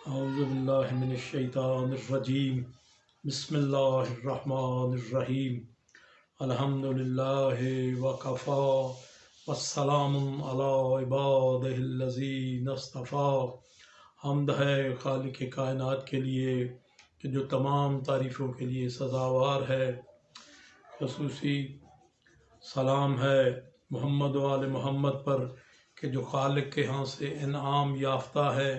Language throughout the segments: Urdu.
اعوذ باللہ من الشیطان الرجیم بسم اللہ الرحمن الرحیم الحمد للہ وکفا والسلام علی عبادہ الذین اصطفیٰ۔ حمد ہے خالق کائنات کے لیے کہ جو تمام تعریفوں کے لیے سزاوار ہے۔ خصوصی سلام ہے محمد و آل محمد پر کہ جو خالق کے ہاں سے انعام یافتہ ہے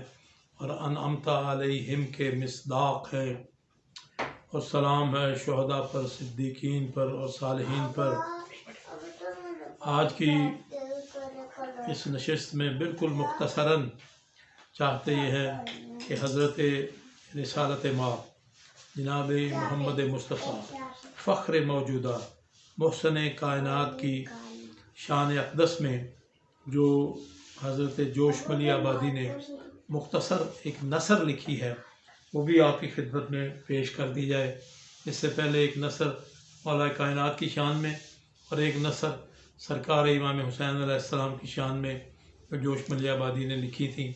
اور انعمت علیہم کے مصداق ہے، اور سلام ہے شہداء پر، صدیقین پر اور صالحین پر۔ آج کی اس نشست میں بالکل مختصراً چاہتے یہ ہے کہ حضرت رسالت ماں جناب محمد مصطفیٰ فخر موجودہ محسن کائنات کی شان اقدس میں جو حضرت جوش ملی آبادی نے مختصر ایک نثر لکھی ہے وہ بھی آپ کی خدمت میں پیش کر دی جائے۔ اس سے پہلے ایک نثر مولا کائنات کی شان میں اور ایک نثر سرکار امام حسین علیہ السلام کی شان میں جو جوش ملی آبادی نے لکھی تھی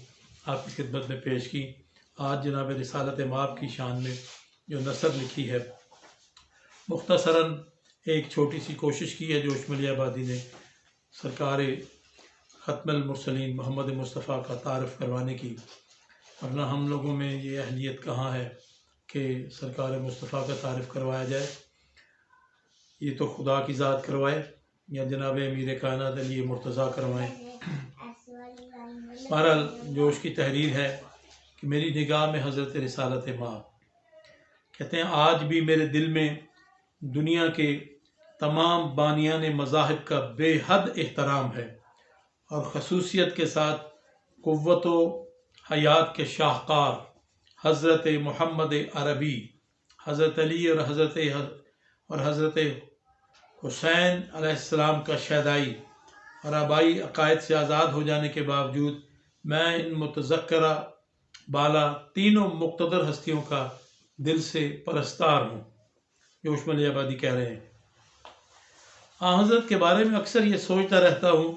آپ کی خدمت میں پیش کی۔ آج جناب رسالت مآب کی شان میں جو نثر لکھی ہے مختصراً ایک چھوٹی سی کوشش کی ہے جوش ملی آبادی نے سرکار ختم المرسلین محمد مصطفیٰ کا تعارف کروانے کی، ورنہ ہم لوگوں میں یہ اہلیت کہاں ہے کہ سرکار مصطفیٰ کا تعارف کروایا جائے۔ یہ تو خدا کی ذات کروائے یا جناب امیر کائنات علی مرتضیٰ کروائیں۔ بہرحال جوش کی تحریر ہے کہ میری نگاہ میں حضرت رسالت مآب کہتے ہیں آج بھی میرے دل میں دنیا کے تمام بانیان مذاہب کا بے حد احترام ہے، اور خصوصیت کے ساتھ قوت و حیات کے شاہکار حضرت محمد عربی، حضرت علی اور حضرت حسین علیہ السلام کا شیدائی اور آبائی عقائد سے آزاد ہو جانے کے باوجود میں ان متذکرہ بالا تینوں مقتدر ہستیوں کا دل سے پرستار ہوں۔ جوش ملی آبادی کہہ رہے ہیں حضرت کے بارے میں اکثر یہ سوچتا رہتا ہوں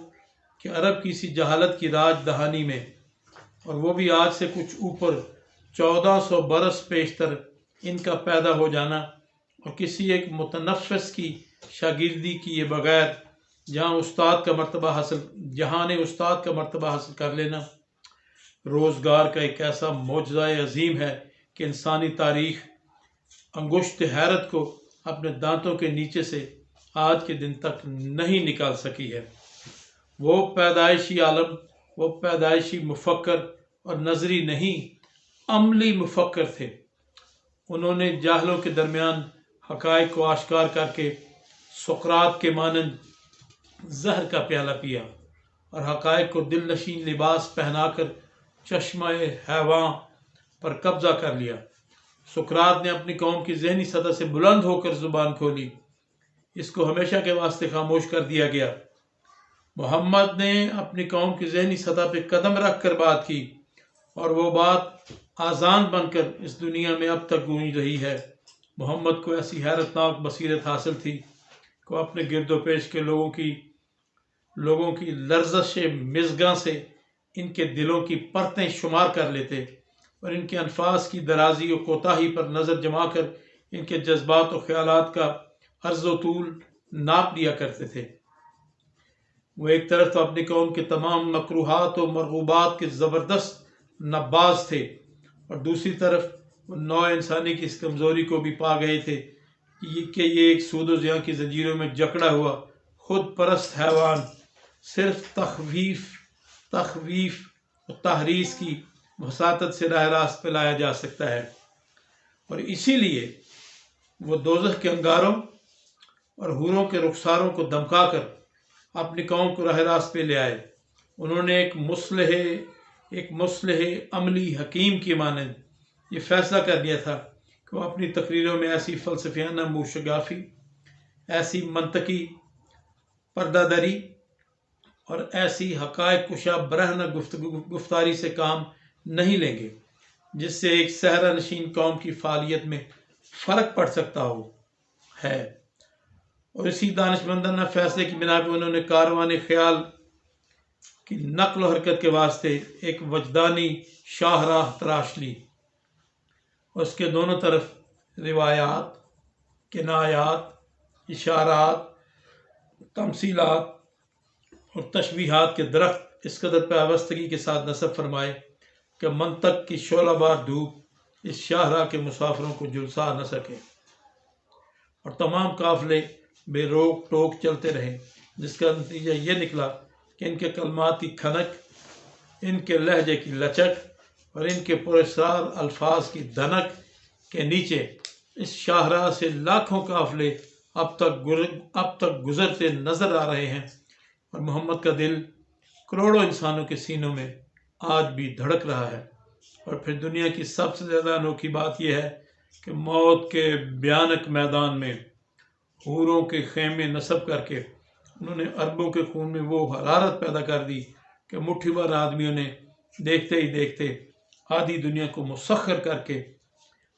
کہ عرب کی سی جہالت کی راج دہانی میں، اور وہ بھی آج سے کچھ اوپر 1400 برس پیشتر ان کا پیدا ہو جانا اور کسی ایک متنفس کی شاگردی کیے بغیر جہاں نے استاد کا مرتبہ حاصل کر لینا روزگار کا ایک ایسا معجزہ عظیم ہے کہ انسانی تاریخ انگشت حیرت کو اپنے دانتوں کے نیچے سے آج کے دن تک نہیں نکال سکی ہے۔ وہ پیدائشی عالم، وہ پیدائشی مفکر اور نظری نہیں عملی مفکر تھے۔ انہوں نے جاہلوں کے درمیان حقائق کو آشکار کر کے سقراط کے مانند زہر کا پیالہ پیا اور حقائق کو دل نشین لباس پہنا کر چشمہ حیواں پر قبضہ کر لیا۔ سقراط نے اپنی قوم کی ذہنی سطح سے بلند ہو کر زبان کھولی، اس کو ہمیشہ کے واسطے خاموش کر دیا گیا۔ محمد نے اپنی قوم کی ذہنی سطح پہ قدم رکھ کر بات کی، اور وہ بات آذان بن کر اس دنیا میں اب تک گونج رہی ہے۔ محمد کو ایسی حیرتناک بصیرت حاصل تھی کہ وہ اپنے گرد و پیش کے لوگوں کی لرزش مژگاں سے ان کے دلوں کی پرتیں شمار کر لیتے اور ان کے انفاس کی درازی و کوتاہی پر نظر جما کر ان کے جذبات و خیالات کا عرض و طول ناپ لیا کرتے تھے۔ وہ ایک طرف تو اپنی قوم کے تمام مکروہات و مرغوبات کے زبردست نباز تھے، اور دوسری طرف وہ نوع انسانی کی اس کمزوری کو بھی پا گئے تھے کہ یہ ایک سود و زیاں کی زنجیروں میں جکڑا ہوا خود پرست حیوان صرف تخویف و تحریض کی وساطت سے راہ راست پہ لایا جا سکتا ہے، اور اسی لیے وہ دوزخ کے انگاروں اور حوروں کے رخساروں کو دمکا کر اپنی قوم کو راہ راست پہ لے آئے۔ انہوں نے ایک مصلح عملی حکیم کی مانند یہ فیصلہ کر لیا تھا کہ وہ اپنی تقریروں میں ایسی فلسفیانہ موشگافی، ایسی منطقی پردہ دری اور ایسی حقائق کشا برہنہ گفتاری سے کام نہیں لیں گے جس سے ایک صحرا نشین قوم کی فعالیت میں فرق پڑ سکتا ہے، اور اسی دانشمندانہ فیصلے کی بنا پہ انہوں نے کاروان خیال کی نقل و حرکت کے واسطے ایک وجدانی شاہراہ تراش لی۔ اس کے دونوں طرف روایات، کنایات، اشارات، تمثیلات اور تشبیہات کے درخت اس قدر پیوستگی کے ساتھ نصب فرمائے کہ منطق کی شعلہ بار دھوپ اس شاہراہ کے مسافروں کو جلسا نہ سکے، اور تمام قافلے بے روک ٹوک چلتے رہے، جس کا نتیجہ یہ نکلا کہ ان کے کلمات کی کھنک، ان کے لہجے کی لچک اور ان کے پراسرار الفاظ کی دھنک کے نیچے اس شاہراہ سے لاکھوں قافلے اب تک گزرتے نظر آ رہے ہیں، اور محمد کا دل کروڑوں انسانوں کے سینوں میں آج بھی دھڑک رہا ہے۔ اور پھر دنیا کی سب سے زیادہ انوکھی بات یہ ہے کہ موت کے بھیانک میدان میں حوروں کے خیمے نصب کر کے انہوں نے عربوں کے خون میں وہ حرارت پیدا کر دی کہ مٹھی بھر آدمیوں نے دیکھتے ہی دیکھتے آدھی دنیا کو مسخر کر کے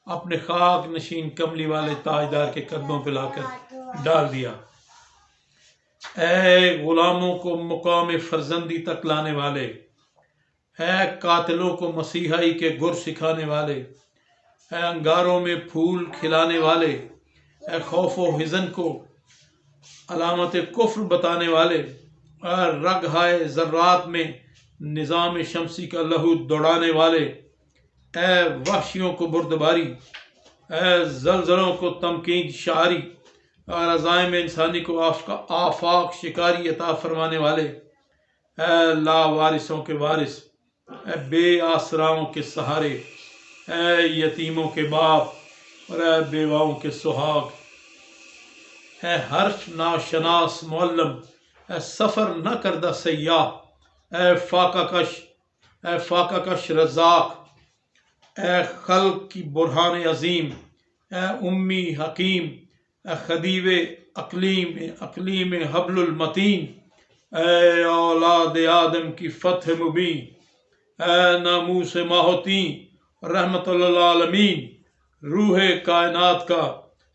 اپنے خاک نشین کملی والے تاجدار کے قدموں پہ لا کر ڈال دیا۔ اے غلاموں کو مقام فرزندی تک لانے والے، اے قاتلوں کو مسیحائی کے گر سکھانے والے، اے انگاروں میں پھول کھلانے والے، اے خوف و حزن کو علامت کفر بتانے والے، اے رگ ہائے ذرات میں نظام شمسی کا لہو دوڑانے والے، اے وحشیوں کو بردباری، اے زلزلوں کو تمکین شعری اور عزائم انسانی کو آفاق شکاری عطا فرمانے والے، اے لا وارثوں کے وارث، اے بے آسراؤں کے سہارے، اے یتیموں کے باپ اور اے بیواؤں کے سہاگ، اے حرف ناشناس معلم، اے سفر نہ کردہ سیاح، اے فاقہ کش رزاق، اے خلق کی برہان عظیم، اے امی حکیم، اے خدیو اقلیم حبل المتین، اے اولاد آدم کی فتح مبین، اے ناموس ماہوتین رحمت للعالمین، روح کائنات کا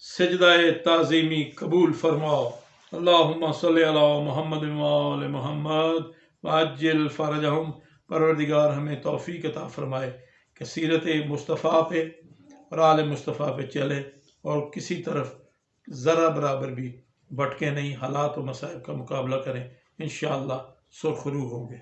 سجدہ تعظیمی قبول فرماؤ۔ اللہم صلی علی محمد وآل محمد وعجل فرجہم۔ پروردگار ہمیں توفیق عطا فرمائے کہ سیرت مصطفیٰ پہ اور آل مصطفیٰ پہ چلے اور کسی طرف ذرہ برابر بھی بھٹکے نہیں، حالات و مصائب کا مقابلہ کریں، انشاءاللہ سرخرو ہوں گے۔